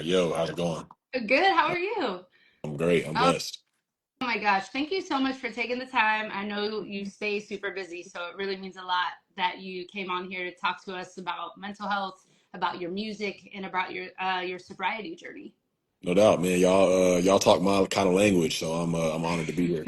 Yo, how's it going? Good. How are you? I'm great. I'm Oh blessed. my gosh. Thank you so much for taking the time. I know you stay super busy, so it really means a lot that you came on here to talk to us about mental health, about your music, and about your sobriety journey. No doubt, man. Y'all talk my kind of language, so I'm honored to be here.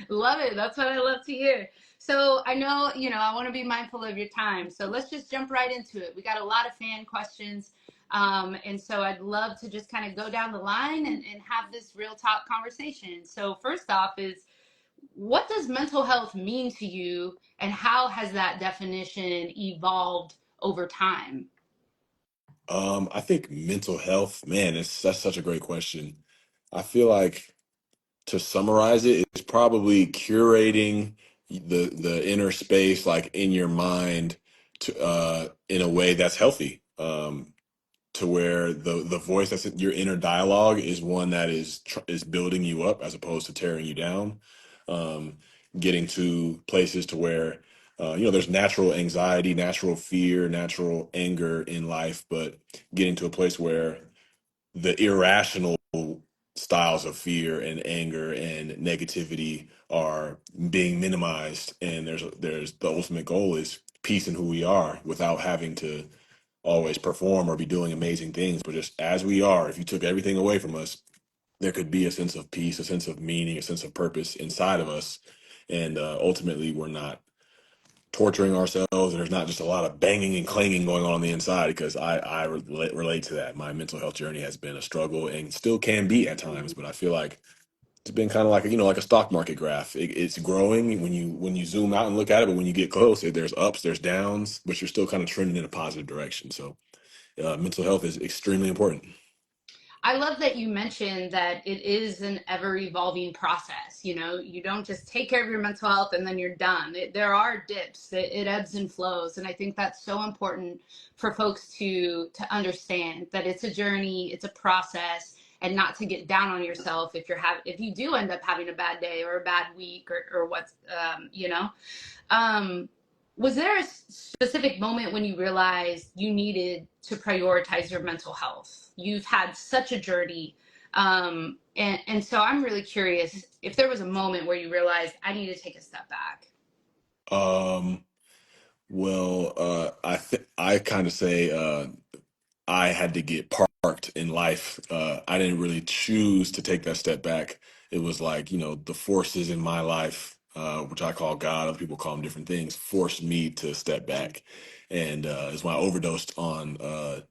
Love it. That's what I love to hear. So I know, I want to be mindful of your time. So let's just jump right into it. We got a lot of fan questions. And so I'd love to just kind of go down the line and have this real talk conversation. So first off is what does mental health mean to you and how has that definition evolved over time? I think mental health, man, that's such a great question. I feel like to summarize it, it's probably curating the inner space, like in your mind, to in a way that's healthy. To where the voice that's in your inner dialogue is one that is building you up as opposed to tearing you down. um, Getting to places to where there's natural anxiety, natural fear, natural anger in life, but getting to a place where the irrational styles of fear and anger and negativity are being minimized, and there's the ultimate goal is peace in who we are without having to always perform or be doing amazing things, but just as we are. If you took everything away from us, there could be a sense of peace, a sense of meaning, a sense of purpose inside of us. And ultimately, we're not torturing ourselves, and there's not just a lot of banging and clanging going on the inside. Because I relate to that. My mental health journey has been a struggle and still can be at times, but I feel like it's been kind of like like a stock market graph. It's growing when you zoom out and look at it, but when you get close, there's ups, there's downs, but you're still kind of trending in a positive direction. So mental health is extremely important. I love that you mentioned that it is an ever evolving process. You don't just take care of your mental health and then you're done. There are dips. It ebbs and flows, and I think that's so important for folks to understand that it's a journey, it's a process, and not to get down on yourself if you do end up having a bad day or a bad week or what's um, was there a specific moment when you realized you needed to prioritize your mental health? You've had such a journey. And so I'm really curious if there was a moment where you realized I need to take a step back. Um, I kind of say I had to get parked in life. I didn't really choose to take that step back. It was like, the forces in my life, which I call God, other people call them different things, forced me to step back. And it's when I overdosed on, I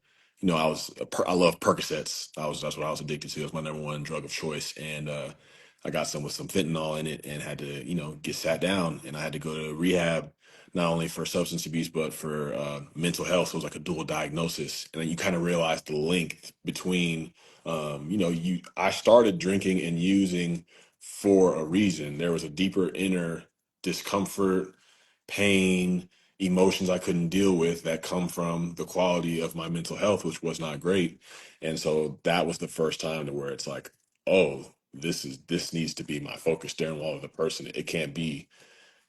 love Percocets. That's what I was addicted to. It was my number one drug of choice. And I got some with some fentanyl in it and had to, get sat down, and I had to go to rehab not only for substance abuse but for mental health. So it was like a dual diagnosis, and then you kind of realize the link between, you. I started drinking and using for a reason. There was a deeper inner discomfort, pain, emotions I couldn't deal with that come from the quality of my mental health, which was not great. And so that was the first time to where it's like, oh, this needs to be my focus. Darren Waller, the person. It can't be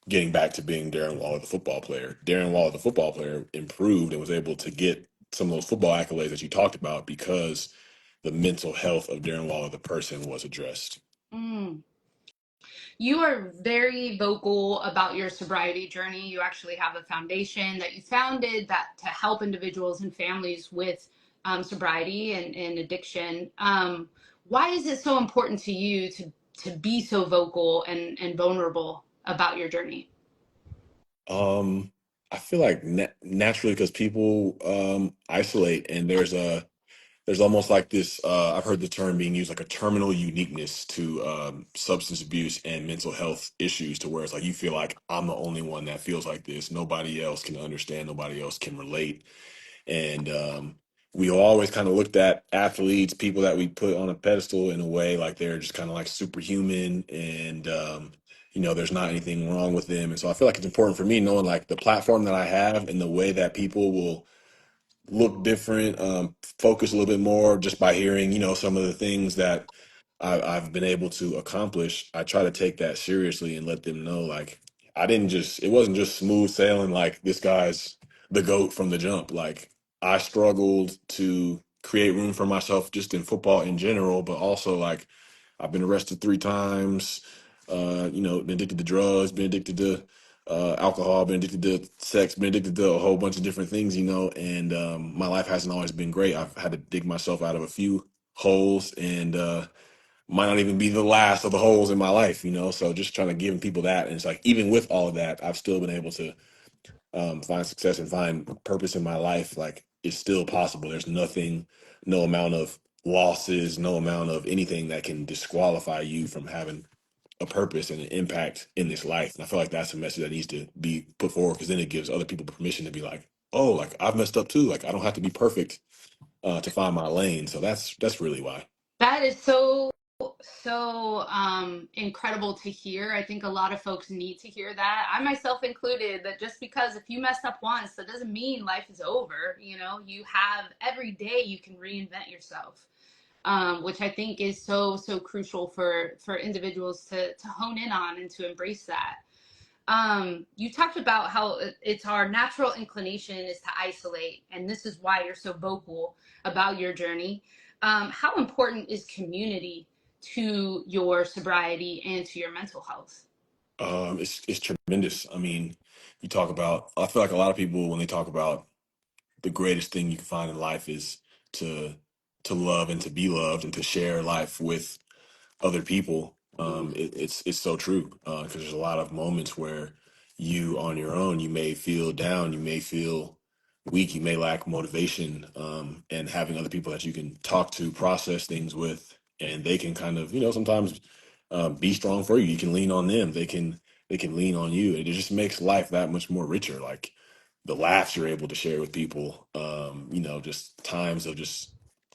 getting back to being Darren Waller, the football player. Darren Waller, the football player, improved and was able to get some of those football accolades that you talked about because the mental health of Darren Waller, the person, was addressed. Mm. You are very vocal about your sobriety journey. You actually have a foundation that you founded that to help individuals and families with sobriety and addiction. Why is it so important to you to be so vocal and vulnerable about your journey? Um, I feel like naturally because people isolate, and there's almost like this. I've heard the term being used, like a terminal uniqueness to substance abuse and mental health issues, to where it's like you feel like I'm the only one that feels like this. Nobody else can understand. Nobody else can relate. And we always kind of looked at athletes, people that we put on a pedestal in a way like they're just kind of like superhuman, and there's not anything wrong with them. And so I feel like it's important for me knowing like the platform that I have and the way that people will look different, focus a little bit more just by hearing, some of the things that I've been able to accomplish. I try to take that seriously and let them know, like, it wasn't just smooth sailing, like this guy's the GOAT from the jump. Like, I struggled to create room for myself just in football in general, but also like I've been arrested 3 times, been addicted to drugs, been addicted to alcohol, been addicted to sex, been addicted to a whole bunch of different things, and my life hasn't always been great. I've had to dig myself out of a few holes, and might not even be the last of the holes in my life, so just trying to give people that. And it's like, even with all of that, I've still been able to find success and find purpose in my life. Like, it's still possible. There's nothing, no amount of losses, no amount of anything that can disqualify you from having a purpose and an impact in this life. And I feel like that's a message that needs to be put forward, because then it gives other people permission to be like, oh, like I've messed up too. Like, I don't have to be perfect to find my lane. So that's really why. That is so incredible to hear. I think a lot of folks need to hear that. I myself included, that just because if you messed up once, that doesn't mean life is over. You have every day you can reinvent yourself. Which I think is so crucial for individuals to hone in on and to embrace that. You talked about how it's our natural inclination is to isolate, and this is why you're so vocal about your journey. How important is community to your sobriety and to your mental health? It's tremendous. I mean, I feel like a lot of people, when they talk about the greatest thing you can find in life, is to to love and to be loved and to share life with other people. It's so true, because there's a lot of moments where you, on your own, you may feel down, you may feel weak, you may lack motivation, and having other people that you can talk to, process things with, and they can kind of, sometimes be strong for you. You can lean on them. They can lean on you. It just makes life that much more richer. Like, the laughs you're able to share with people, just times of just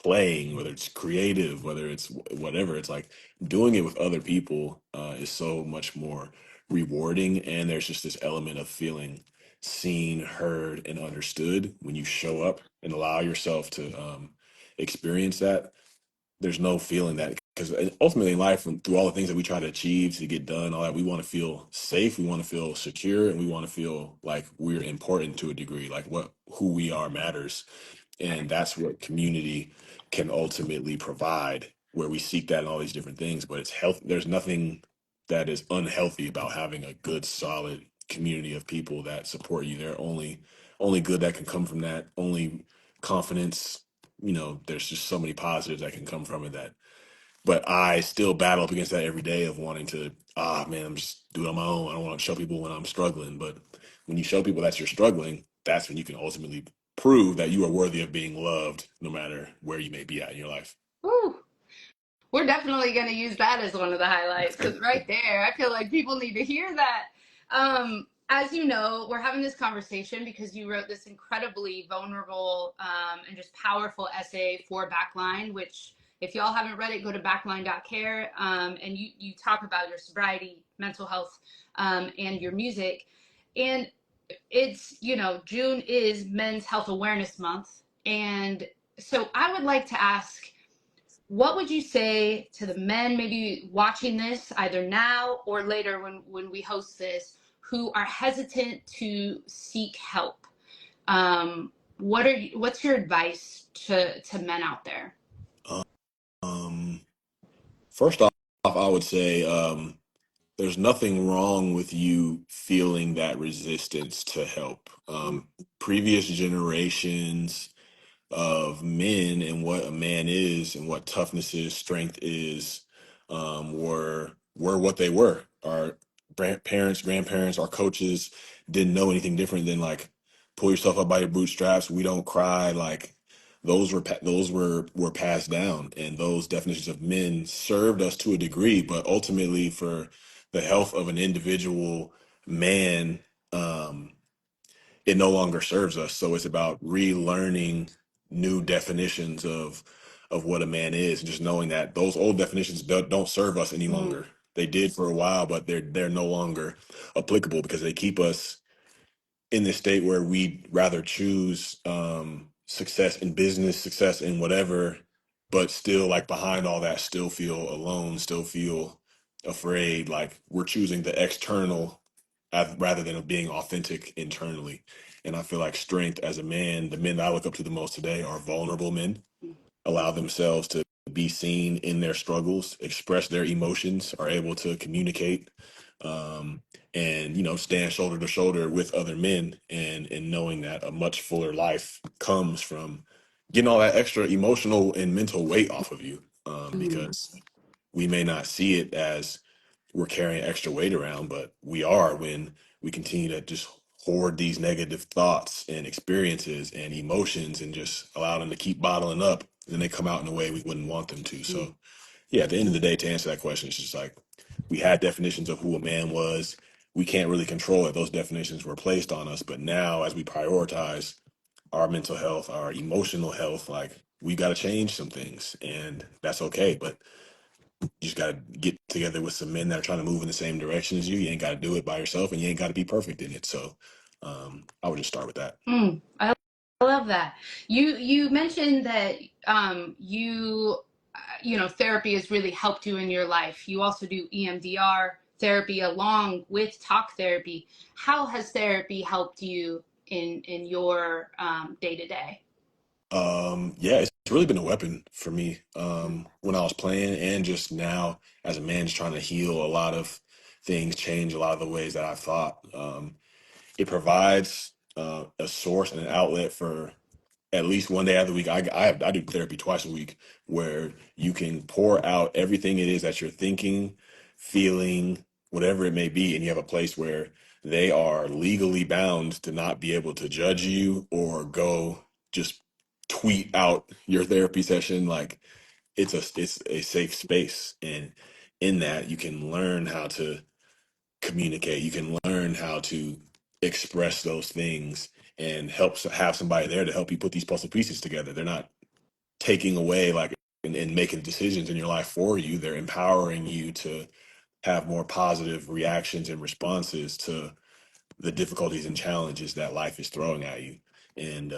playing, whether it's creative, whether it's whatever. It's like doing it with other people is so much more rewarding, and there's just this element of feeling seen, heard, and understood when you show up and allow yourself to experience that. There's no feeling that, because ultimately in life, and through all the things that we try to achieve, to get done, all that, we want to feel safe, we want to feel secure, and we want to feel like we're important to a degree, like who we are matters. And that's what community can ultimately provide, where we seek that in all these different things. But it's health. There's nothing that is unhealthy about having a good, solid community of people that support you. They're only good that can come from that, only confidence. There's just so many positives that can come from it. But I still battle up against that every day, of wanting to, man, I'm just doing it on my own. I don't want to show people when I'm struggling. But when you show people that you're struggling, that's when you can ultimately prove that you are worthy of being loved, no matter where you may be at in your life. Woo. We're definitely going to use that as one of the highlights, because right there, I feel like people need to hear that. As you know, we're having this conversation because you wrote this incredibly vulnerable and just powerful essay for Backline, which, if y'all haven't read it, go to backline.care. And you talk about your sobriety, mental health, and your music. And June is Men's Health Awareness Month. And so I would like to ask, what would you say to the men maybe watching this either now or later when we host this, who are hesitant to seek help? What's your advice to men out there? Um, First off, I would say there's nothing wrong with you feeling that resistance to help. Previous generations of men, and what a man is and what toughness is, strength is, were what they were. Our parents, grandparents, our coaches didn't know anything different than, like, pull yourself up by your bootstraps. We don't cry. Like, those were passed down, and those definitions of men served us to a degree, but ultimately, for the health of an individual man, um, it no longer serves us. So it's about relearning new definitions of what a man is, and just knowing that those old definitions don't serve us any Mm. longer. They did for a while, but they're no longer applicable, because they keep us in this state where we'd rather choose success in business, success in whatever, but still, like, behind all that, still feel alone, still feel afraid. Like, we're choosing the external rather than being authentic internally. And I feel like strength as a man, the men that I look up to the most today are vulnerable men, allow themselves to be seen in their struggles, express their emotions, are able to communicate, um, and stand shoulder to shoulder with other men, and knowing that a much fuller life comes from getting all that extra emotional and mental weight off of you, Mm, because we may not see it as we're carrying extra weight around, but we are when we continue to just hoard these negative thoughts and experiences and emotions and just allow them to keep bottling up. And then they come out in a way we wouldn't want them to. mm, So, yeah, at the end of the day, to answer that question, it's just like we had definitions of who a man was. We can't really control it. Those definitions were placed on us. But now, as we prioritize our mental health, our emotional health, like we got to change some things. And that's okay. But you just got to get together with some men that are trying to move in the same direction as you. You ain't got to do it by yourself, and you ain't got to be perfect in it. So I would just start with that. I love that. You mentioned that you therapy has really helped you in your life. You also do EMDR therapy along with talk therapy. How has therapy helped you in your day to day? Yeah, it's really been a weapon for me, when I was playing, and just now as a man, just trying to heal a lot of things, change a lot of the ways that I thought. It provides a source and an outlet for at least one day out of the week. I do therapy twice a week, where you can pour out everything it is that you're thinking, feeling, whatever it may be, and you have a place where they are legally bound to not be able to judge you or go just tweet out your therapy session. Like it's a safe space, and in that you can learn how to communicate. You can learn how to express those things, and have somebody there to help you put these puzzle pieces together. They're not taking away, like, and making decisions in your life for you. They're empowering you to have more positive reactions and responses to the difficulties and challenges that life is throwing at you. And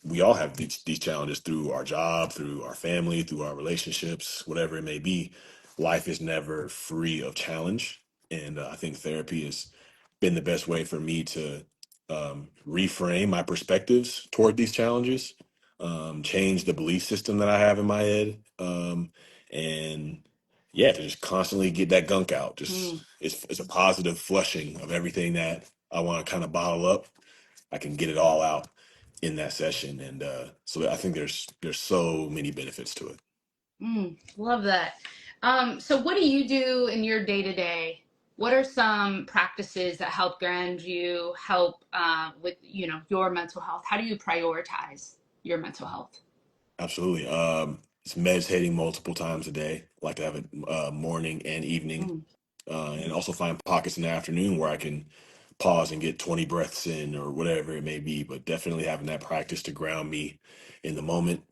we all have these challenges through our job, through our family, through our relationships, whatever it may be. Life is never free of challenge. And I think therapy has been the best way for me to reframe my perspectives toward these challenges, change the belief system that I have in my head, and yeah, to just constantly get that gunk out. Just Mm, it's a positive flushing of everything that I want to kind of bottle up. I can get it all out in that session, and so I think there's so many benefits to it. love that. So what do you do in your day to day? What are some practices that help ground you, help with your mental health? How do you prioritize your mental health? Absolutely. It's meditating multiple times a day. I like to have it morning and evening, Mm, and also find pockets in the afternoon where I can pause and get 20 breaths in or whatever it may be. But definitely having that practice to ground me in the moment.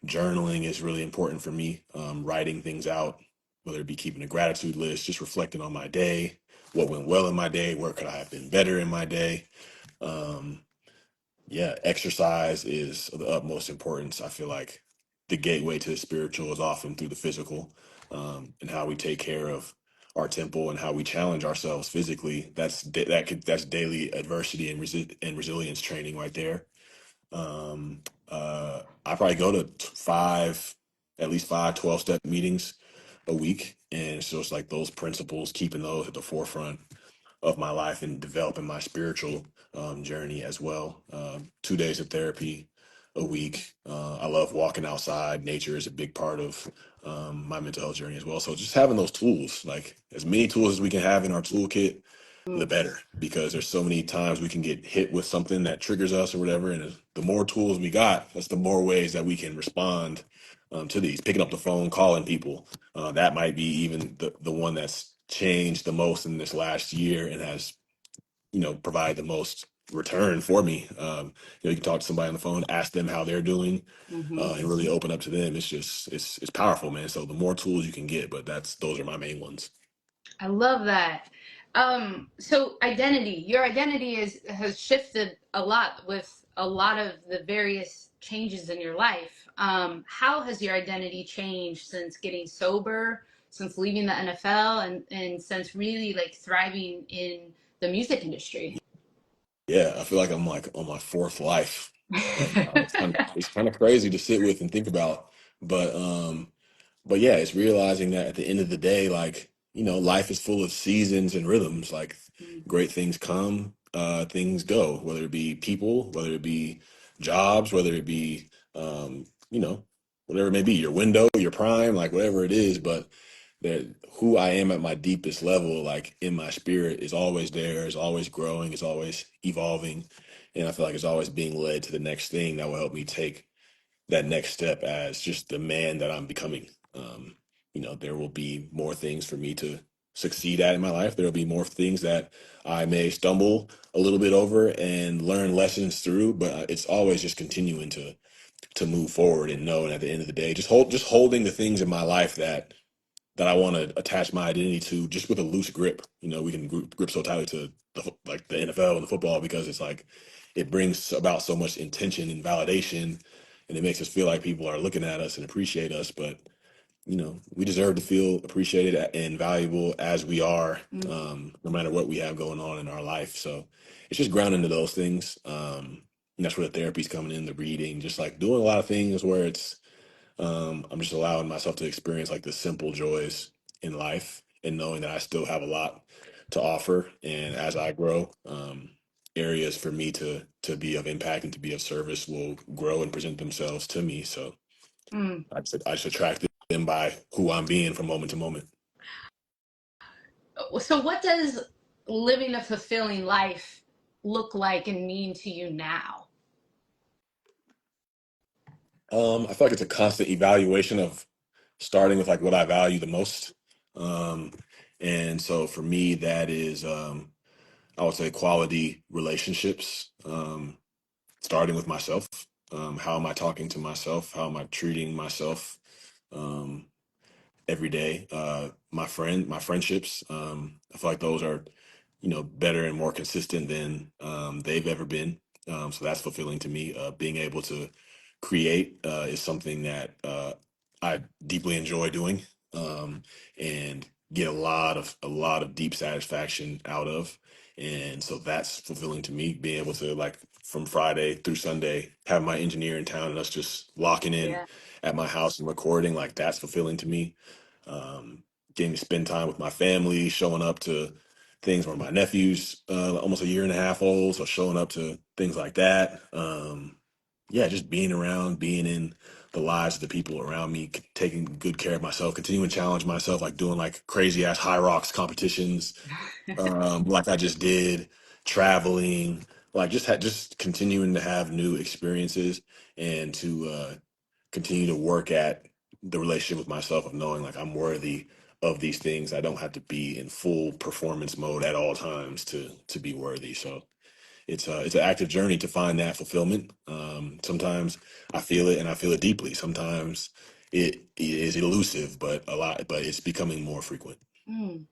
Journaling is really important for me. Writing things out, whether it be keeping a gratitude list, just reflecting on my day, what went well in my day, where could I have been better in my day. Um, yeah, exercise is of the utmost importance. I feel like the gateway to the spiritual is often through the physical, and how we take care of our temple and how we challenge ourselves physically. That's daily adversity and resilience training right there. I probably go to at least five 12-step meetings a week, and so it's like those principles, keeping those at the forefront of my life and developing my spiritual journey as well. 2 days of therapy a week. I love walking outside. Nature is a big part of my mental health journey as well. So just having those tools, like as many tools as we can have in our toolkit, the mm, better, because there's so many times we can get hit with something that triggers us or whatever. And the more tools we got, that's the more ways that we can respond to these. Picking up the phone, calling people, that might be even the one that's changed the most in this last year and has, provide the most return for me. You can talk to somebody on the phone, ask them how they're doing, mhm. and really open up to them. It's just it's powerful, man. So the more tools you can get, but those are my main ones. I love that. So identity, your identity has shifted a lot with a lot of the various changes in your life. How has your identity changed since getting sober, since leaving the NFL, and since really like thriving in the music industry? Yeah, I feel like I'm like on my fourth life right now. It's kind of crazy to sit with and think about, but yeah, it's realizing that at the end of the day, like, life is full of seasons and rhythms. Like, Mm, great things come, things go, whether it be people, whether it be jobs, whether it be, whatever it may be, your window, your prime, like whatever it is. But that who I am at my deepest level, like in my spirit, is always there, is always growing, is always evolving. And I feel like it's always being led to the next thing that will help me take that next step as just the man that I'm becoming. There will be more things for me to succeed at in my life. There will be more things that I may stumble a little bit over and learn lessons through, but it's always just continuing to move forward and knowing at the end of the day, just holding the things in my life that I want to attach my identity to, just with a loose grip. We can grip so tightly to like the NFL and the football because it's like it brings about so much intention and validation, and it makes us feel like people are looking at us and appreciate us. But we deserve to feel appreciated and valuable as we are, mm, no matter what we have going on in our life. So it's just grounding to those things. And that's where the therapy's coming in, the reading, just like doing a lot of things where I'm just allowing myself to experience like the simple joys in life and knowing that I still have a lot to offer. And as I grow, areas for me to be of impact and to be of service will grow and present themselves to me. So mm. I just attract them by who I'm being from moment to moment. So, what does living a fulfilling life look like and mean to you now? I feel like it's a constant evaluation of starting with like what I value the most. Um, and so for me, that is, I would say quality relationships, starting with myself. How am I talking to myself? How am I treating myself um, every day? My friendships, I feel like those are, better and more consistent than they've ever been. So that's fulfilling to me. Being able to create is something that I deeply enjoy doing, and get a lot of deep satisfaction out of. And so that's fulfilling to me, being able to, like, from Friday through Sunday, have my engineer in town and us just locking in Yeah. at my house and recording, like that's fulfilling to me. um, Getting to spend time with my family, showing up to things where my nephew's almost a year and a half old, so showing up to things like that. Yeah, just being around, being in the lives of the people around me, taking good care of myself, continuing to challenge myself, like doing like crazy ass high rocks competitions, like I just did, traveling, like just continuing to have new experiences and to continue to work at the relationship with myself of knowing like I'm worthy of these things. I don't have to be in full performance mode at all times to be worthy. So it's an active journey to find that fulfillment. Sometimes I feel it and I feel it deeply. Sometimes it is elusive, but it's becoming more frequent. Mm.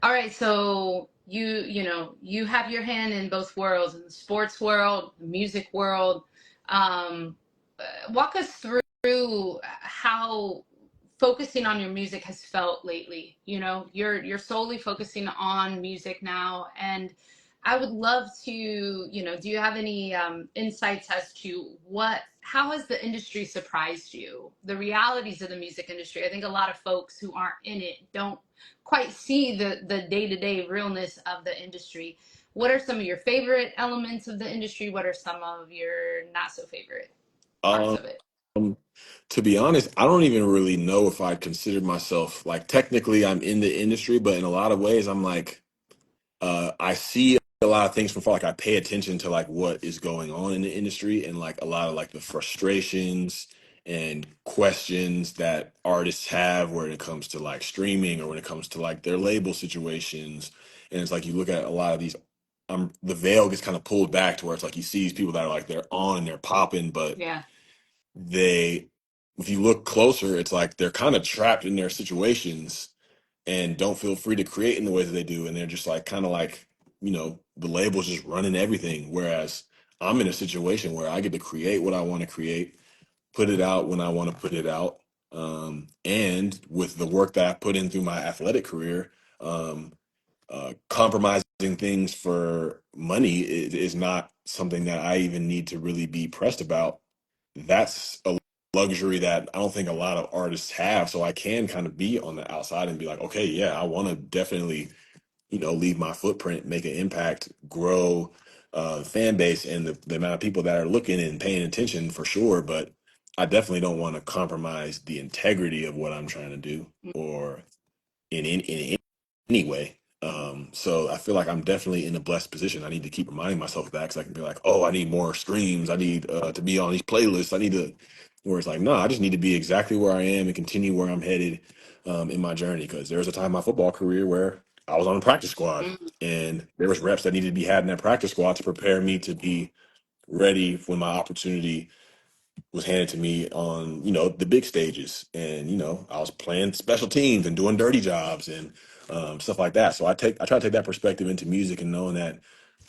All right, so you have your hand in both worlds, in the sports world, the music world. Um, Walk us through how focusing on your music has felt lately. You're solely focusing on music now, and I would love to, do you have any insights as to how has the industry surprised you? The realities of the music industry. I think a lot of folks who aren't in it don't quite see the day-to-day realness of the industry. What are some of your favorite elements of the industry? What are some of your not so favorite parts Um, of it? to be honest, I don't even really know if I consider myself like technically I'm in the industry, but in a lot of ways I'm like I see a lot of things from far. Like I pay attention to like what is going on in the industry and like a lot of like the frustrations and questions that artists have when it comes to like streaming or when it comes to like their label situations. And it's like you look at a lot of these, the veil gets kind of pulled back to where it's like you see these people that are like they're on and they're popping, but Yeah. they, if you look closer, it's like they're kind of trapped in their situations and don't feel free to create in the ways that they do. And they're just like, kind of like, the label's just running everything. Whereas I'm in a situation where I get to create what I want to create, put it out when I want to put it out. And with the work that I put in through my athletic career, um, compromising things for money is not something that I even need to really be pressed about. That's a luxury that I don't think a lot of artists have. So I can kind of be on the outside and be like, okay, yeah, I want to definitely, leave my footprint, make an impact, grow fan base and the amount of people that are looking and paying attention for sure. But I definitely don't want to compromise the integrity of what I'm trying to do or in any way. So I feel like I'm definitely in a blessed position. I need to keep reminding myself of that because I can be like, oh, I need more streams. I need to be on these playlists. I need to, where it's like, no, I just need to be exactly where I am and continue where I'm headed in my journey. Because there was a time in my football career where I was on a practice squad Mm-hmm. and there was reps that needed to be had in that practice squad to prepare me to be ready when my opportunity was handed to me on, the big stages. And, I was playing special teams and doing dirty jobs and stuff like that. So I try to take that perspective into music and knowing that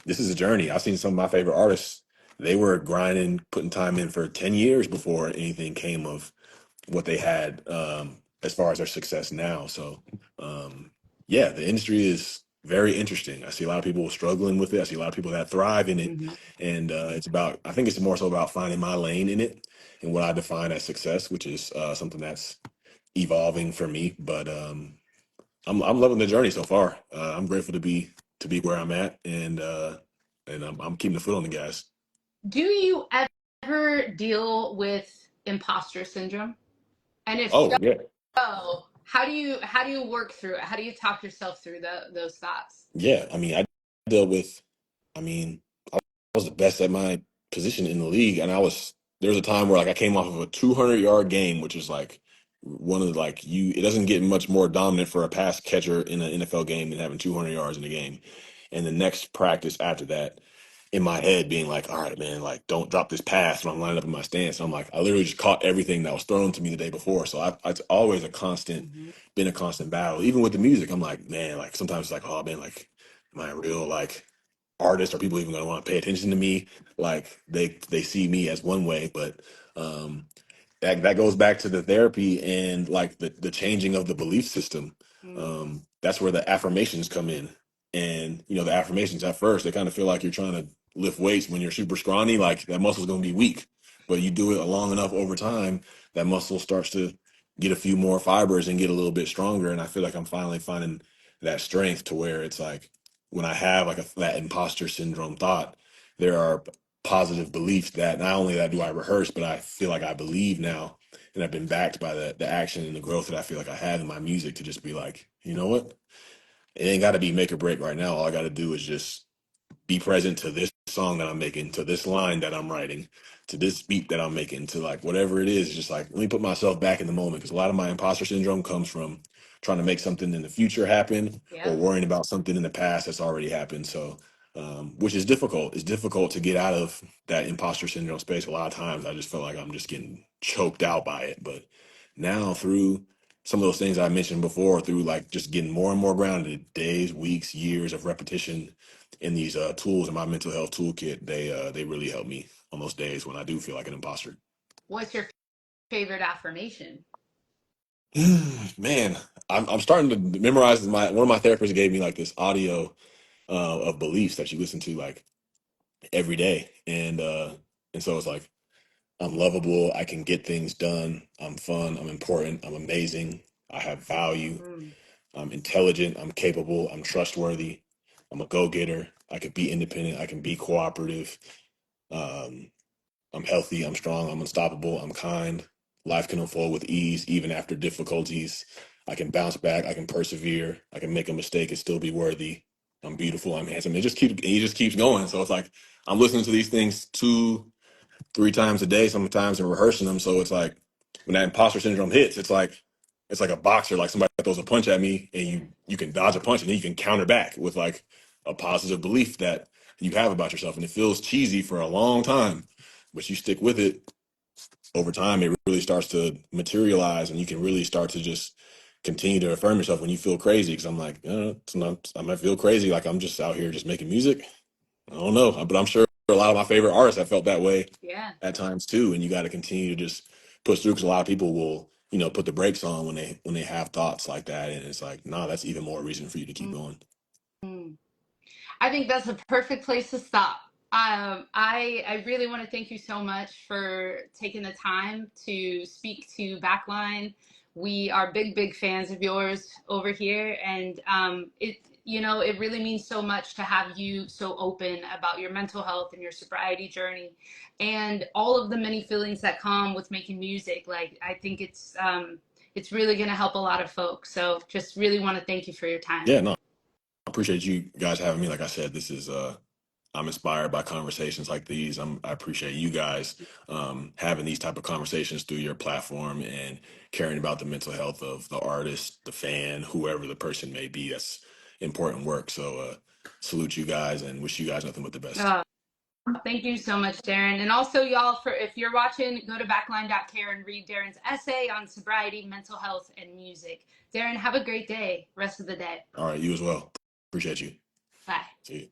this is a journey. I've seen some of my favorite artists, they were grinding, putting time in for 10 years before anything came of what they had as far as their success now. So, yeah, the industry is very interesting. I see a lot of people struggling with it. I see a lot of people that thrive in it. Mm-hmm. And I think it's more so about finding my lane in it and what I define as success, which is something that's evolving for me. But I'm loving the journey so far. I'm grateful to be where I'm at, and I'm keeping the foot on the gas. Do you ever deal with imposter syndrome? And if Oh yeah, so, how do you work through it? How do you talk yourself through those thoughts? yeah. I mean, I dealt with. I mean, I was the best at my position in the league, and there was a time where like I came off of a 200-yard game, which is like one of the, like you. It doesn't get much more dominant for a pass catcher in an NFL game than having 200 yards in a game. And the next practice after that, in my head, being like, "All right, man, like don't drop this pass." When I'm lining up in my stance, and I'm like, I literally just caught everything that was thrown to me the day before. So it's always Mm-hmm. been a constant battle. Even with the music, I'm like, man, like sometimes it's like, oh man, like am I real like artists? Are people even going to want to pay attention to me? Like they see me as one way, but um that goes back to the therapy and like the changing of the belief system. That's where the affirmations come in. And the affirmations at first they kind of feel like you're trying to lift weights when you're super scrawny, like that muscle's going to be weak. But you do it long enough over time, that muscle starts to get a few more fibers and get a little bit stronger. And I feel like I'm finally finding that strength to where it's like when I have like that imposter syndrome thought, there are positive beliefs that not only that do I rehearse, but I feel like I believe now, and I've been backed by the action and the growth that I feel like I have in my music to just be like, you know what, it ain't got to be make or break right now. All I got to do is just be present to this song that I'm making, to this line that I'm writing, to this beat that I'm making, to like whatever it is. Just like let me put myself back in the moment because a lot of my imposter syndrome comes from trying to make something in the future happen or Yep. worrying about something in the past that's already happened. So, which is difficult. It's difficult to get out of that imposter syndrome space. A lot of times, I just feel like I'm just getting choked out by it. But now through some of those things I mentioned before, through like just getting more and more grounded, days, weeks, years of repetition in these tools in my mental health toolkit, they really help me on those days when I do feel like an imposter. What's your favorite affirmation? Man, I'm starting to memorize my one of my therapists gave me like this audio of beliefs that you listen to like every day, and so it's like I'm lovable, I can get things done, I'm fun, I'm important, I'm amazing, I have value, Mm. I'm intelligent, I'm capable, I'm trustworthy, I'm a go-getter, I can be independent, I can be cooperative. Um, I'm healthy, I'm strong, I'm unstoppable, I'm kind. Life can unfold with ease, even after difficulties. I can bounce back, I can persevere, I can make a mistake and still be worthy. I'm beautiful, I'm handsome. It just keeps going. So it's like I'm listening to these things 2, 3 times a day, sometimes and rehearsing them. So it's like when that imposter syndrome hits, it's like a boxer, like somebody throws a punch at me and you can dodge a punch and then you can counter back with like a positive belief that you have about yourself. And it feels cheesy for a long time, but you stick with it over time, it really starts to materialize and you can really start to just continue to affirm yourself when you feel crazy. Cause I'm like, I might feel crazy. Like I'm just out here just making music. I don't know, but I'm sure a lot of my favorite artists have felt that way Yeah. at times too. And you got to continue to just push through because a lot of people will, put the brakes on when they have thoughts like that. And it's like, nah, that's even more reason for you to keep Mm. going. Mm. I think that's a perfect place to stop. I really want to thank you so much for taking the time to speak to Backline. We are big fans of yours over here, and it really means so much to have you so open about your mental health and your sobriety journey, and all of the many feelings that come with making music. Like I think it's really going to help a lot of folks. So just really want to thank you for your time. Yeah, no, I appreciate you guys having me. Like I said, this is I'm inspired by conversations like these. I appreciate you guys having these type of conversations through your platform and caring about the mental health of the artist, the fan, whoever the person may be. That's important work. So salute you guys and wish you guys nothing but the best. Uh, Thank you so much, Darren. And also, y'all, for if you're watching, go to backline.care and read Darren's essay on sobriety, mental health, and music. Darren, have a great day. Rest of the day. All right, you as well. Appreciate you. Bye. See you.